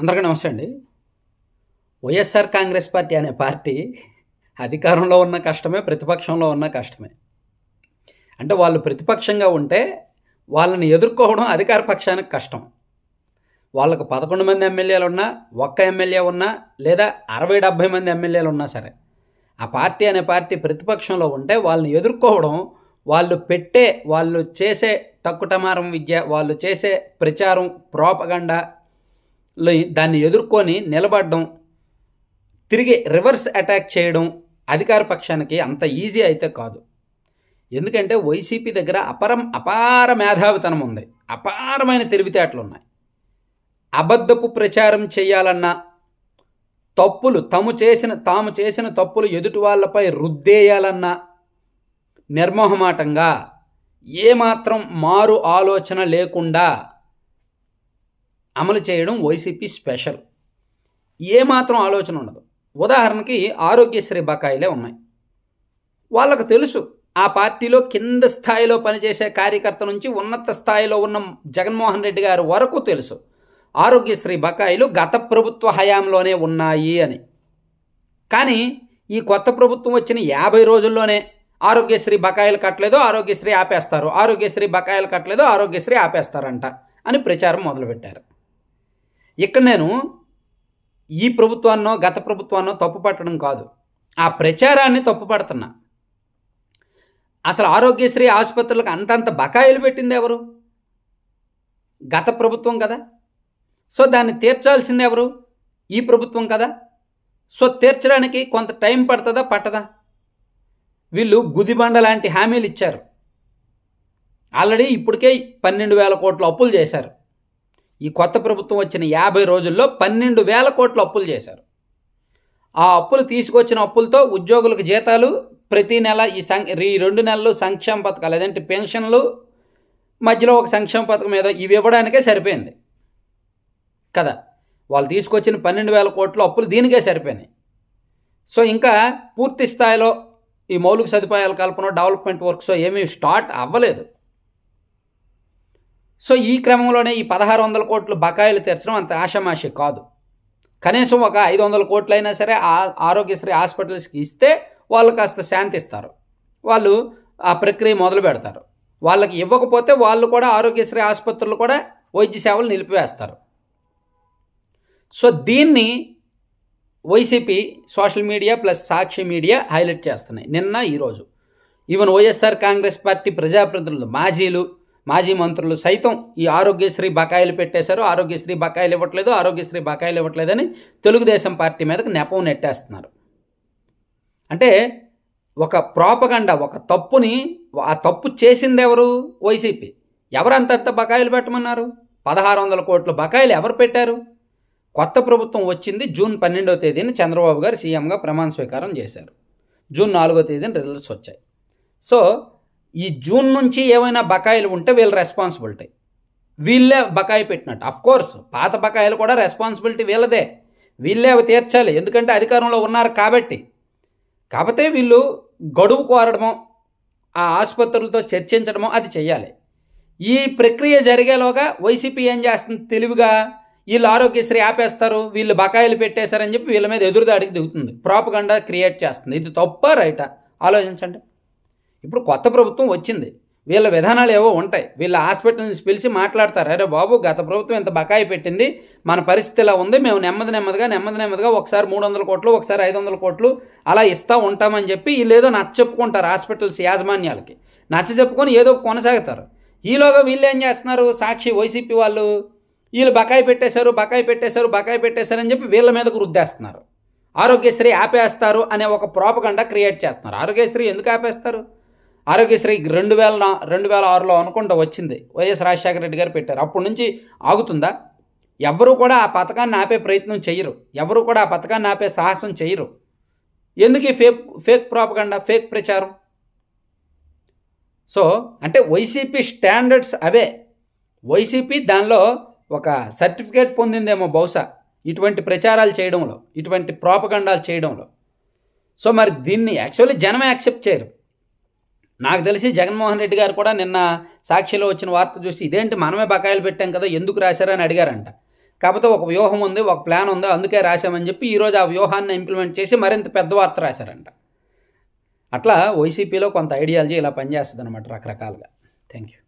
అందరికీ నమస్తే అండి. వైఎస్ఆర్ కాంగ్రెస్ పార్టీ అనే పార్టీ అధికారంలో ఉన్న కష్టమే, ప్రతిపక్షంలో ఉన్న కష్టమే. అంటే వాళ్ళు ప్రతిపక్షంగా ఉంటే వాళ్ళని ఎదుర్కోవడం అధికార పక్షానికి కష్టం. వాళ్ళకు 11 మంది ఎమ్మెల్యేలున్నా, ఒక్క ఎమ్మెల్యే ఉన్నా, లేదా 60, 70 మంది ఎమ్మెల్యేలున్నా సరే, ఆ పార్టీ అనే పార్టీ ప్రతిపక్షంలో ఉంటే వాళ్ళని ఎదుర్కోవడం, వాళ్ళు చేసే టక్కుటమారం విద్య, వాళ్ళు చేసే ప్రచారం, ప్రోపగండా దాన్ని ఎదుర్కొని నిలబడడం, తిరిగి రివర్స్ అటాక్ చేయడం అధికార పక్షానికి అంత ఈజీ అయితే కాదు. ఎందుకంటే వైసీపీ దగ్గర అపార మేధావితనం ఉంది, అపారమైన తెలివితేటలు ఉన్నాయి. అబద్ధపు ప్రచారం చేయాలన్నా, తాము చేసిన తప్పులు ఎదుటి వాళ్ళపై రుద్దేయాలన్నా నిర్మోహమాటంగా, ఏమాత్రం మారు ఆలోచన లేకుండా అమలు చేయడం వైసీపీ స్పెషల్. ఏమాత్రం ఆలోచన ఉండదు. ఉదాహరణకి ఆరోగ్యశ్రీ బకాయిలే ఉన్నాయి. వాళ్ళకు తెలుసు, ఆ పార్టీలో కింద స్థాయిలో పనిచేసే కార్యకర్త నుంచి ఉన్నత స్థాయిలో ఉన్న జగన్మోహన్ రెడ్డి గారి వరకు తెలుసు ఆరోగ్యశ్రీ బకాయిలు గత ప్రభుత్వ హయాంలోనే ఉన్నాయి అని. కానీ ఈ కొత్త ప్రభుత్వం వచ్చిన 50 రోజుల్లోనే ఆరోగ్యశ్రీ బకాయిలు కట్టలేదు, ఆరోగ్యశ్రీ ఆపేస్తారు, ఆరోగ్యశ్రీ బకాయిలు కట్టలేదు, ఆరోగ్యశ్రీ ఆపేస్తారంట అని ప్రచారం మొదలుపెట్టారు. ఇక్కడ నేను ఈ ప్రభుత్వాన్నో గత ప్రభుత్వాన్నో తప్పు పట్టడం కాదు, ఆ ప్రచారాన్ని తప్పు పడుతున్నా. అసలు ఆరోగ్యశ్రీ ఆసుపత్రులకు అంతంత బకాయిలు పెట్టింది ఎవరు? గత ప్రభుత్వం కదా. సో దాన్ని తీర్చాల్సింది ఎవరు? ఈ ప్రభుత్వం కదా. సో తీర్చడానికి కొంత టైం పడుతుందా పట్టదా? వీళ్ళు గుదిబండ లాంటి హామీలు ఇచ్చారు. ఆల్రెడీ ఇప్పటికే 12,000 కోట్ల అప్పులు చేశారు. ఈ కొత్త ప్రభుత్వం వచ్చిన 50 రోజుల్లో 12,000 కోట్ల అప్పులు చేశారు. ఆ అప్పులు తీసుకొచ్చిన అప్పులతో ఉద్యోగులకు జీతాలు, ప్రతి నెల ఈ 2 నెలలు సంక్షేమ పథకాలు, లేదంటే పెన్షన్లు, మధ్యలో ఒక సంక్షేమ పథకం ఏదో ఇవి ఇవ్వడానికే సరిపోయింది కదా. వాళ్ళు తీసుకొచ్చిన 12,000 కోట్ల అప్పులు దీనికే సరిపోయినాయి. సో ఇంకా పూర్తి స్థాయిలో ఈ మౌలిక సదుపాయాల కల్పన, డెవలప్మెంట్ వర్క్స్ ఏమీ స్టార్ట్ అవ్వలేదు. సో ఈ క్రమంలోనే ఈ 1,600 కోట్లు బకాయిలు తీర్చడం అంత ఆషామాషి కాదు. కనీసం ఒక 500 కోట్లు అయినా సరే ఆరోగ్యశ్రీ హాస్పిటల్స్కి ఇస్తే వాళ్ళు కాస్త శాంతిస్తారు, వాళ్ళు ఆ ప్రక్రియ మొదలు పెడతారు. వాళ్ళకి ఇవ్వకపోతే వాళ్ళు కూడా ఆరోగ్యశ్రీ ఆసుపత్రులు కూడా వైద్య సేవలు నిలిపివేస్తారు. సో దీన్ని వైసీపీ సోషల్ మీడియా ప్లస్ సాక్షి మీడియా హైలైట్ చేస్తున్నాయి నిన్న ఈరోజు. ఈవెన్ వైఎస్ఆర్ కాంగ్రెస్ పార్టీ ప్రజాప్రతినిధులు, మాజీ మంత్రులు సైతం ఈ ఆరోగ్యశ్రీ బకాయిలు పెట్టేశారు, ఆరోగ్యశ్రీ బకాయిలు ఇవ్వట్లేదని తెలుగుదేశం పార్టీ మీదకి నెపం నెట్టేస్తున్నారు. అంటే ఒక ప్రోపగండా, ఒక తప్పుని, ఆ తప్పు చేసింది ఎవరు? వైసీపీ. ఎవరంతంత బకాయిలు పెట్టమన్నారు? 1,600 కోట్ల బకాయిలు ఎవరు పెట్టారు? కొత్త ప్రభుత్వం వచ్చింది జూన్ 12వ తేదీన చంద్రబాబు గారు సీఎంగా ప్రమాణ స్వీకారం చేశారు. జూన్ 4వ తేదీన రిజల్ట్స్ వచ్చాయి. సో ఈ జూన్ నుంచి ఏమైనా బకాయిలు ఉంటే వీళ్ళ రెస్పాన్సిబిలిటీ, వీళ్ళే బకాయి పెట్టినట్టు. అఫ్కోర్స్ పాత బకాయిలు కూడా రెస్పాన్సిబిలిటీ వీళ్ళదే, వీళ్ళే అవి తీర్చాలి, ఎందుకంటే అధికారంలో ఉన్నారు కాబట్టి. కాకపోతే వీళ్ళు గడువు కోరడమో, ఆ ఆసుపత్రులతో చర్చించడమో అది చెయ్యాలి. ఈ ప్రక్రియ జరిగేలోగా వైసీపీ ఏం చేస్తుంది? తెలివిగా వీళ్ళు ఆరోగ్యశ్రీ ఆపేస్తారు, వీళ్ళు బకాయిలు పెట్టేశారని చెప్పి వీళ్ళ మీద ఎదురుదాడికి దిగుతుంది, ప్రాపగండా క్రియేట్ చేస్తుంది. ఇది తప్పా రైటా ఆలోచించండి. ఇప్పుడు కొత్త ప్రభుత్వం వచ్చింది, వీళ్ళ విధానాలు ఏవో ఉంటాయి. వీళ్ళ హాస్పిటల్ని పిలిచి మాట్లాడతారు, అరే బాబు గత ప్రభుత్వం ఇంత బకాయి పెట్టింది, మన పరిస్థితి ఇలా ఉంది, మేము నెమ్మదిగా ఒకసారి 300 కోట్లు, ఒకసారి 500 కోట్లు అలా ఇస్తూ ఉంటామని చెప్పి వీళ్ళు ఏదో నచ్చ చెప్పుకుంటారు హాస్పిటల్స్ యాజమాన్యాలకి. నచ్చ చెప్పుకొని ఏదో కొనసాగుతారు. ఈలోగా వీళ్ళు ఏం చేస్తున్నారు? సాక్షి వైసీపీ వాళ్ళు వీళ్ళు బకాయి పెట్టేశారని చెప్పి వీళ్ళ మీదకు రుద్దేస్తున్నారు. ఆరోగ్యశ్రీ ఆపేస్తారు అనే ఒక ప్రోపగండా క్రియేట్ చేస్తున్నారు. ఆరోగ్యశ్రీ ఎందుకు ఆపేస్తారు? ఆరోగ్యశ్రీ 2006లో అనుకుంటూ వచ్చింది, వైఎస్ రాజశేఖర రెడ్డి గారు పెట్టారు. అప్పటి నుంచి ఆగుతుందా? ఎవరు కూడా ఆ పథకాన్ని ఆపే ప్రయత్నం చేయరు, ఎవరు కూడా ఆ పథకాన్ని ఆపే సాహసం చేయరు. ఎందుకు ఈ ఫేక్ ప్రోపగండా, ఫేక్ ప్రచారం? సో అంటే వైసీపీ స్టాండర్డ్స్ అవే. వైసీపీ దానిలో ఒక సర్టిఫికేట్ పొందిందేమో బహుశా ఇటువంటి ప్రచారాలు చేయడంలో, ఇటువంటి ప్రోపగండాలు చేయడంలో. సో మరి దీన్ని యాక్చువల్లీ జనం యాక్సెప్ట్ చేయరు. నాకు తెలిసి జగన్మోహన్ రెడ్డి గారు కూడా నిన్న సాక్షిలో వచ్చిన వార్త చూసి, ఇదేంటి మనమే బకాయిలు పెట్టాం కదా, ఎందుకు రాశారని అడిగారంట. కాకపోతే ఒక వ్యూహం ఉంది, ఒక ప్లాన్ ఉంది, అందుకే రాశామని చెప్పి ఈరోజు ఆ వ్యూహాన్ని ఇంప్లిమెంట్ చేసి మరింత పెద్ద వార్త రాశారంట. అట్లా వైసీపీలో కొంత ఐడియాలజీ ఇలా పనిచేస్తుంది అనమాట రకరకాలుగా. Thank you.